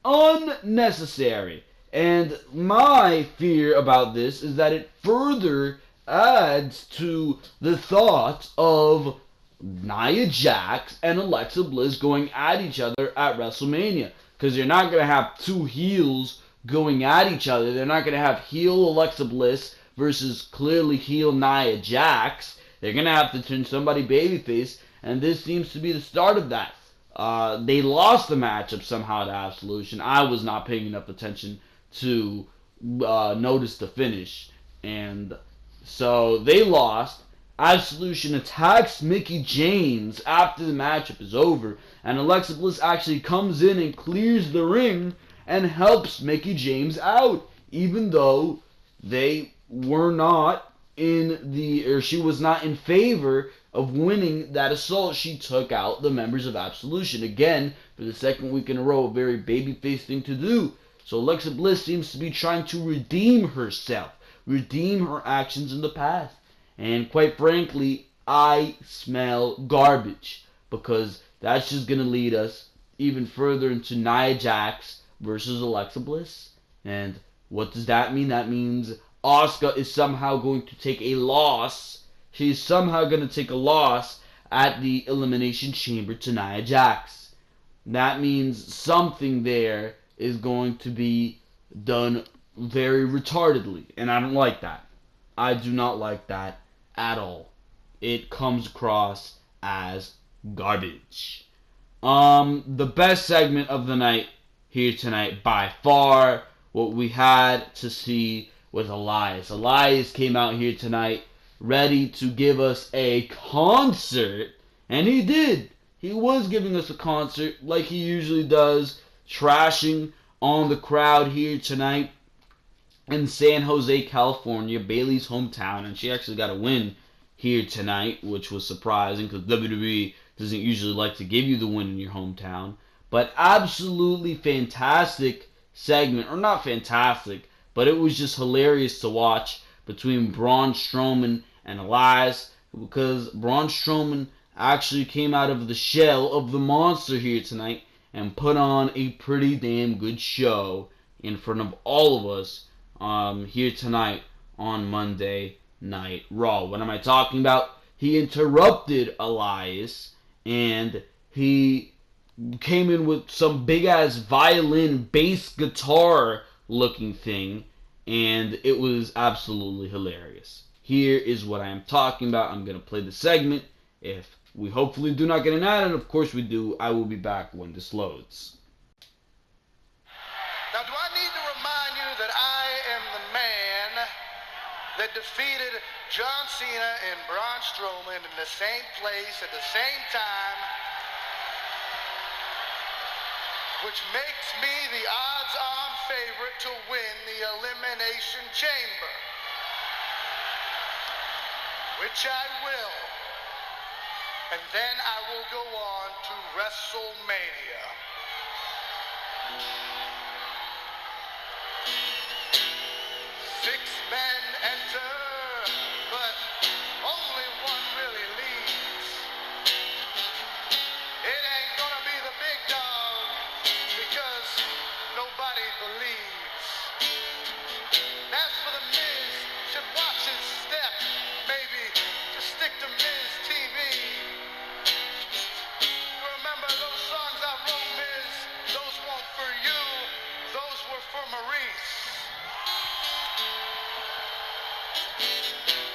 Unnecessary. And my fear about this is that it further adds to the thought of Nia Jax and Alexa Bliss going at each other at WrestleMania. Because you're not going to have 2 heels going at each other. They're not going to have heel Alexa Bliss versus clearly heel Nia Jax. They're going to have to turn somebody babyface, and this seems to be the start of that. They lost the matchup somehow to Absolution. I was not paying enough attention to notice the finish, and so they lost. Absolution attacks Mickie James after the matchup is over, and Alexa Bliss actually comes in and clears the ring and helps Mickie James out, even though they were not she was not in favor of winning that assault. She took out the members of Absolution. Again, for the second week in a row, a very babyface thing to do. So Alexa Bliss seems to be trying to redeem herself, redeem her actions in the past. And quite frankly, I smell garbage, because that's just going to lead us even further into Nia Jax versus Alexa Bliss. And what does that mean? That means Asuka is somehow going to take a loss. She's somehow going to take a loss at the Elimination Chamber to Nia Jax. That means something there is going to be done very retardedly, and I don't like that. I do not like that at all. It comes across as garbage. The best segment of the night here tonight, by far, what we had to see with Elias. Elias came out here tonight ready to give us a concert, and he did. He was giving us a concert like he usually does, trashing on the crowd here tonight in San Jose, California, Bayley's hometown, and she actually got a win here tonight, which was surprising because WWE doesn't usually like to give you the win in your hometown. But absolutely fantastic segment, or not fantastic, but it was just hilarious to watch between Braun Strowman and Elias, because Braun Strowman actually came out of the shell of the monster here tonight and put on a pretty damn good show in front of all of us here tonight on Monday Night Raw. What am I talking about? He interrupted Elias, and he came in with some big-ass violin, bass guitar looking thing, and it was absolutely hilarious. Here is what I am talking about. I'm going to play the segment. If we hopefully do not get an ad, and of course we do, I will be back when this loads. Now, do I need to remind you that I am the man that defeated John Cena and Braun Strowman in the same place at the same time, which makes me the odds-on favorite to win the Elimination Chamber, which I will. And then I will go on to WrestleMania. Six men enter, but only one really leads. It ain't gonna be the big dog, because nobody believes. As for the Miz, should watch his step, maybe just stick to Miz TV. Remember those songs I wrote, Miz? Those weren't for you, those were for Maurice.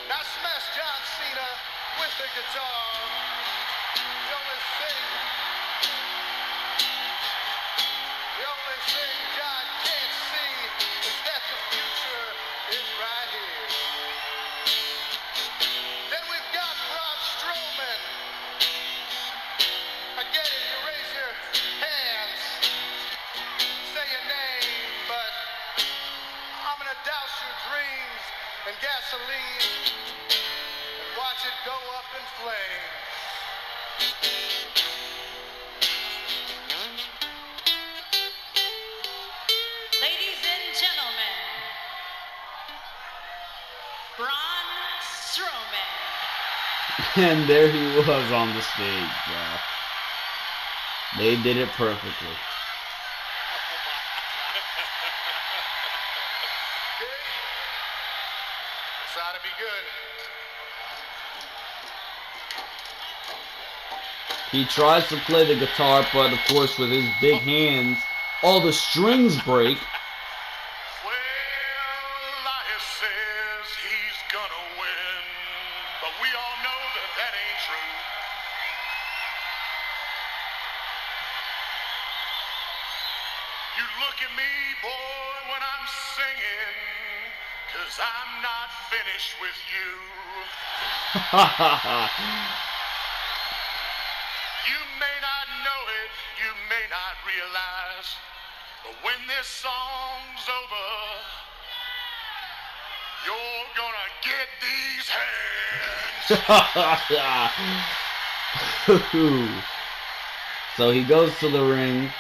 Now smash John Cena with the guitar. The only thing John can't see is that the future is right here. Then we've got Braun Strowman. Again, if you raise your hands, say your name, but I'm gonna douse your dreams in gasoline and watch it go up in flames. Ladies and gentlemen, Braun Strowman. And there he was on the stage, bro. They did it perfectly. Good. This ought to be good. He tries to play the guitar, but of course with his big hands, all the strings break. Well, Elias says he's gonna win, but we all know that that ain't true. You look at me, boy, when I'm singing, 'cause I'm not finished with you. You may not know it, you may not realize, but when this song's over, you're gonna get these hands. So he goes to the ring.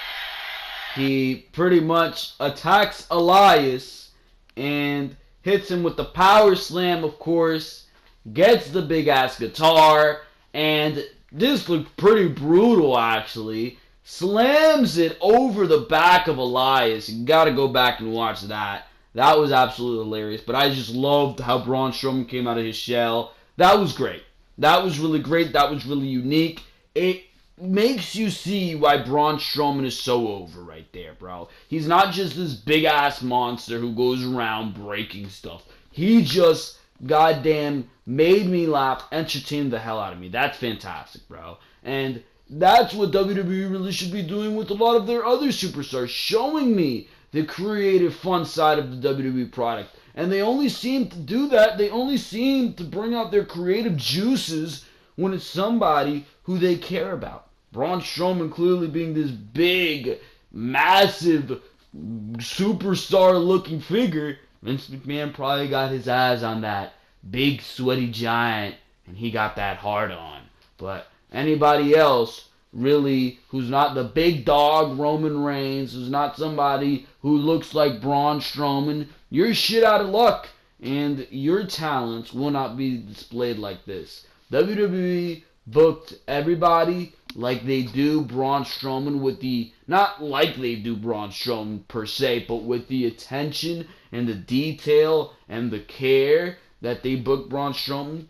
He pretty much attacks Elias and hits him with the power slam, of course. Gets the big ass guitar, and this looked pretty brutal actually. Slams it over the back of Elias. You gotta go back and watch that. That was absolutely hilarious. But I just loved how Braun Strowman came out of his shell. That was great. That was really great. That was really unique. It makes you see why Braun Strowman is so over right there, bro. He's not just this big-ass monster who goes around breaking stuff. He just, goddamn, made me laugh, entertained the hell out of me. That's fantastic, bro. And that's what WWE really should be doing with a lot of their other superstars, showing me the creative, fun side of the WWE product. And they only seem to do that, they only seem to bring out their creative juices when it's somebody who they care about. Braun Strowman clearly being this big, massive, superstar-looking figure, Vince McMahon probably got his eyes on that big, sweaty giant, and he got that hard on. But anybody else, really, who's not the big dog Roman Reigns, who's not somebody who looks like Braun Strowman, you're shit out of luck, and your talents will not be displayed like this. WWE booked everybody like they do Braun Strowman with the, not like they do Braun Strowman per se, but with the attention and the detail and the care that they booked Braun Strowman.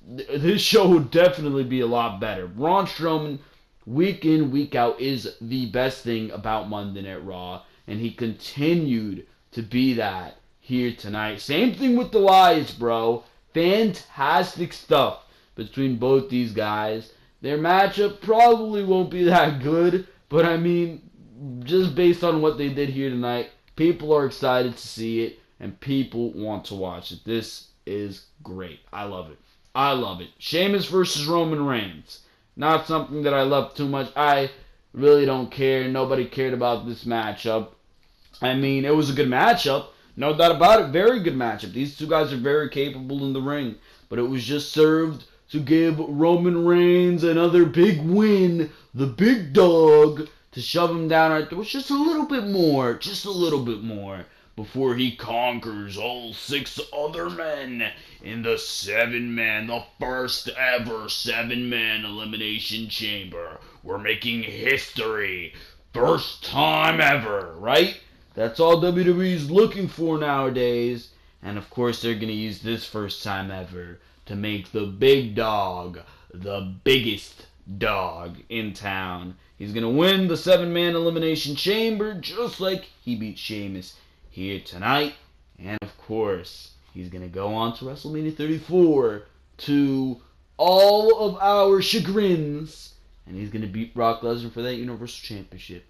This show would definitely be a lot better. Braun Strowman, week in, week out, is the best thing about Monday Night Raw, and he continued to be that here tonight. Same thing with the Elias, bro. Fantastic stuff between both these guys. Their matchup probably won't be that good, but I mean, just based on what they did here tonight, people are excited to see it, and people want to watch it. This is great. I love it. I love it. Sheamus versus Roman Reigns. Not something that I love too much. I really don't care. Nobody cared about this matchup. I mean, it was a good matchup. No doubt about it. Very good matchup. These two guys are very capable in the ring. But it was just served to give Roman Reigns another big win. The big dog. To shove him down our throats just a little bit more. Just a little bit more. Before he conquers all 6 other men in the 7-man, the first ever 7-man Elimination Chamber. We're making history. First time ever, right? That's all WWE's looking for nowadays. And of course they're going to use this first time ever to make the big dog the biggest dog in town. He's going to win the 7-man Elimination Chamber just like he beat Sheamus here tonight. And of course, he's going to go on to WrestleMania 34 to all of our chagrins. And he's going to beat Brock Lesnar for that Universal Championship.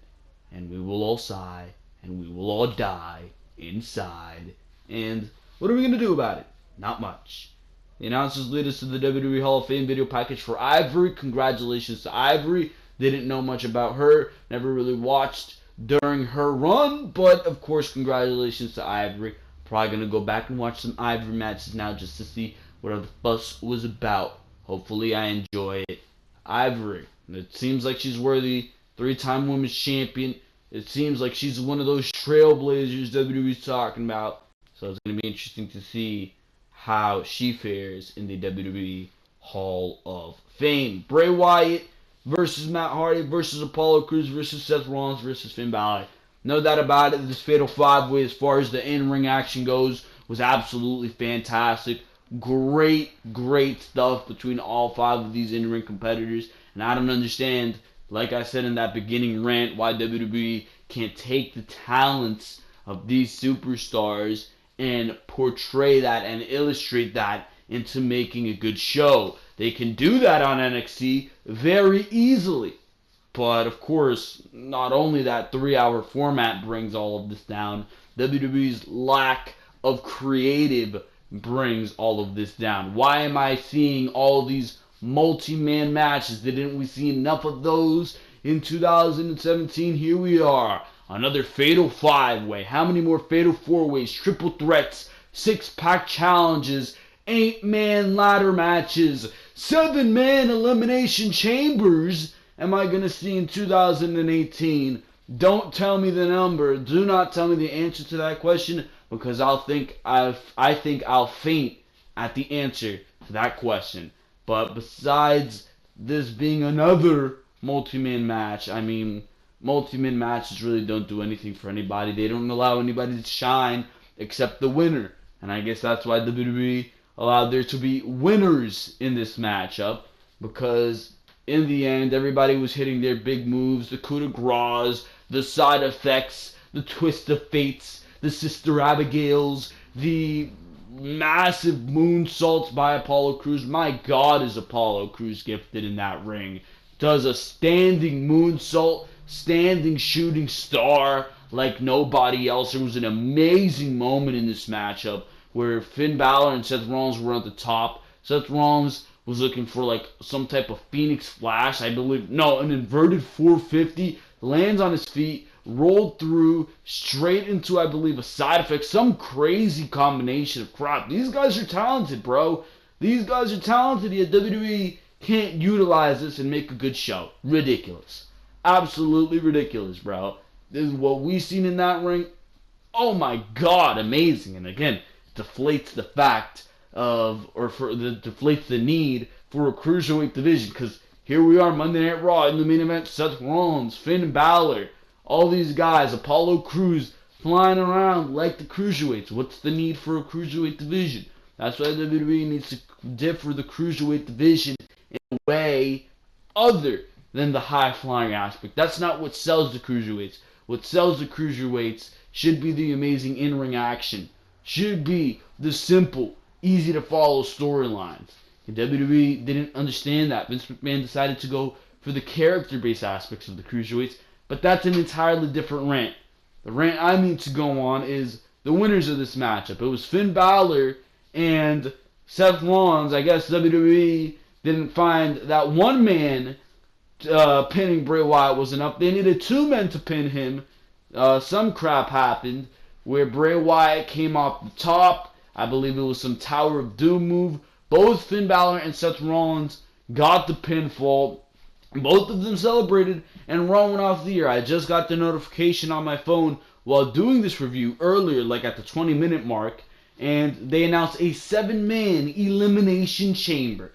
And we will all sigh. And we will all die inside. And what are we going to do about it? Not much. The announcers lead us to the WWE Hall of Fame video package for Ivory. Congratulations to Ivory. Didn't know much about her. Never really watched during her run, but of course, congratulations to Ivory. Probably gonna go back and watch some Ivory matches now just to see what the fuss was about. Hopefully, I enjoy it. Ivory. It seems like she's worthy. 3-time women's champion. It seems like she's one of those trailblazers WWE's talking about. So it's gonna be interesting to see how she fares in the WWE Hall of Fame. Bray Wyatt versus Matt Hardy versus Apollo Crews versus Seth Rollins versus Finn Balor. No doubt about it, this Fatal 5-Way as far as the in-ring action goes was absolutely fantastic. Great stuff between all 5 of these in-ring competitors. And I don't understand, like I said in that beginning rant, why WWE can't take the talents of these superstars and portray that and illustrate that into making a good show. They can do that on NXT very easily. But of course, not only that 3-hour format brings all of this down, WWE's lack of creative brings all of this down. Why am I seeing all these multi-man matches? Didn't we see enough of those in 2017? Here we are. Another Fatal 5-Way. How many more Fatal 4-Ways, triple threats, 6-pack challenges, 8-man ladder matches, 7-man elimination chambers am I going to see in 2018? Don't tell me the number. Do not tell me the answer to that question, because I think I'll faint at the answer to that question. But besides this being another multi-man match, I mean, multi-man matches really don't do anything for anybody. They don't allow anybody to shine except the winner. And I guess that's why WWE allowed there to be winners in this matchup, because in the end, everybody was hitting their big moves, the coup de grace, the side effects, the twist of fates, the Sister Abigails, the massive moonsaults by Apollo Crews. My God, is Apollo Crews gifted in that ring. Does a standing moonsault, standing shooting star like nobody else. There was an amazing moment in this matchup where Finn Balor and Seth Rollins were at the top. Seth Rollins was looking for like some type of Phoenix Flash, I believe. No, an inverted 450, lands on his feet, rolled through, straight into, I believe, a side effect. Some crazy combination of crap. These guys are talented, bro. These guys are talented, yet WWE can't utilize this and make a good show. Ridiculous. Absolutely ridiculous, bro. This is what we've seen in that ring. Oh my God, amazing. And again, deflates the fact of, deflates the need for a cruiserweight division, because here we are, Monday Night Raw, in the main event, Seth Rollins, Finn Balor, all these guys, Apollo Crews, flying around like the cruiserweights. What's the need for a cruiserweight division? That's why WWE needs to differ the cruiserweight division in a way other than the high-flying aspect. That's not what sells the cruiserweights. What sells the cruiserweights should be the amazing in-ring action. Should be the simple, easy-to-follow storylines. And WWE didn't understand that. Vince McMahon decided to go for the character-based aspects of the cruiserweights, but that's an entirely different rant. The rant I need to go on is the winners of this matchup. It was Finn Balor and Seth Rollins. I guess WWE didn't find that one man pinning Bray Wyatt was enough. They needed two men to pin him. Some crap happened where Bray Wyatt came off the top. I believe it was some Tower of Doom move. Both Finn Balor and Seth Rollins got the pinfall. Both of them celebrated, and Raw went off the air. I just got the notification on my phone while doing this review earlier, like at the 20-minute mark, and they announced a 7-man elimination chamber.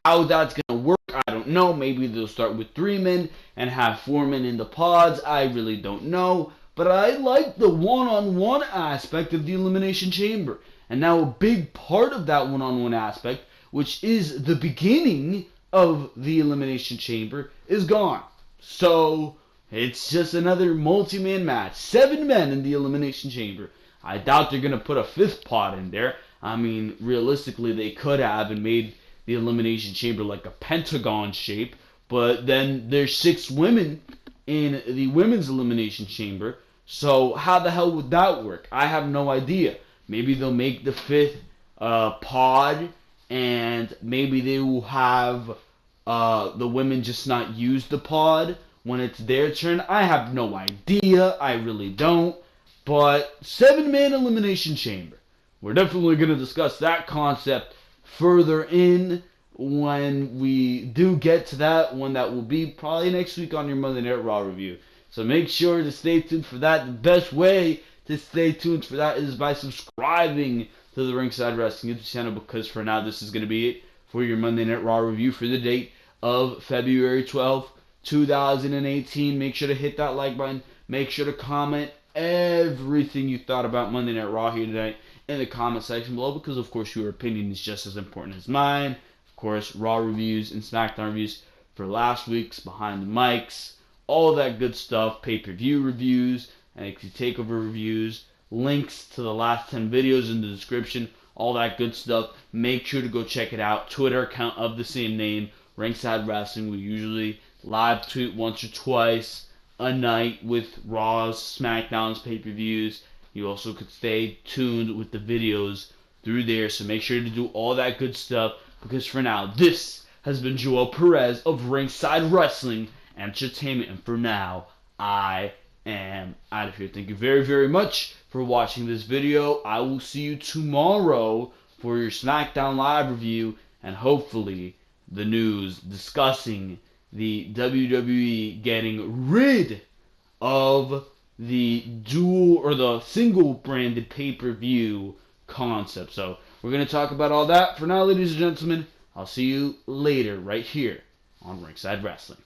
How that's going to work, I don't know. Maybe they'll start with 3 men and have 4 men in the pods. I really don't know. But I like the one-on-one aspect of the elimination chamber. And now a big part of that one-on-one aspect, which is the beginning of the elimination chamber, is gone. So it's just another multi-man match. 7 men in the elimination chamber. I doubt they're going to put a 5th pod in there. I mean, realistically, they could have and made the elimination chamber like a pentagon shape. But then there's 6 women in the women's elimination chamber. So how the hell would that work? I have no idea. Maybe they'll make the 5th pod, and maybe they will have the women just not use the pod when it's their turn. I have no idea. I really don't. But 7-man elimination chamber. We're definitely going to discuss that concept further in when we do get to that one. That will be probably next week on your Monday Night Raw review. So make sure to stay tuned for that. The best way to stay tuned for that is by subscribing to the Ringside Wrestling YouTube channel, because for now this is going to be it for your Monday Night Raw review for the date of February 12th, 2018. Make sure to hit that like button. Make sure to comment everything you thought about Monday Night Raw here tonight in the comment section below, because of course your opinion is just as important as mine. Of course, Raw reviews and Smackdown reviews for last week's Behind the Mics, all that good stuff, pay-per-view reviews, NXT TakeOver reviews, links to the last 10 videos in the description, all that good stuff. Make sure to go check it out. Twitter account of the same name, Ringside Wrestling. We usually live tweet once or twice a night with Raws, Smackdowns, pay-per-views. You also could stay tuned with the videos through there, so make sure to do all that good stuff, because for now, this has been Joel Perez of Ringside Wrestling Entertainment, and for now, I am out of here. Thank you very, very much for watching this video. I will see you tomorrow for your SmackDown Live review, and hopefully the news discussing the WWE getting rid of the dual or the single branded pay-per-view concept. So we're going to talk about all that. For now, ladies and gentlemen, I'll see you later right here on Ringside Wrestling.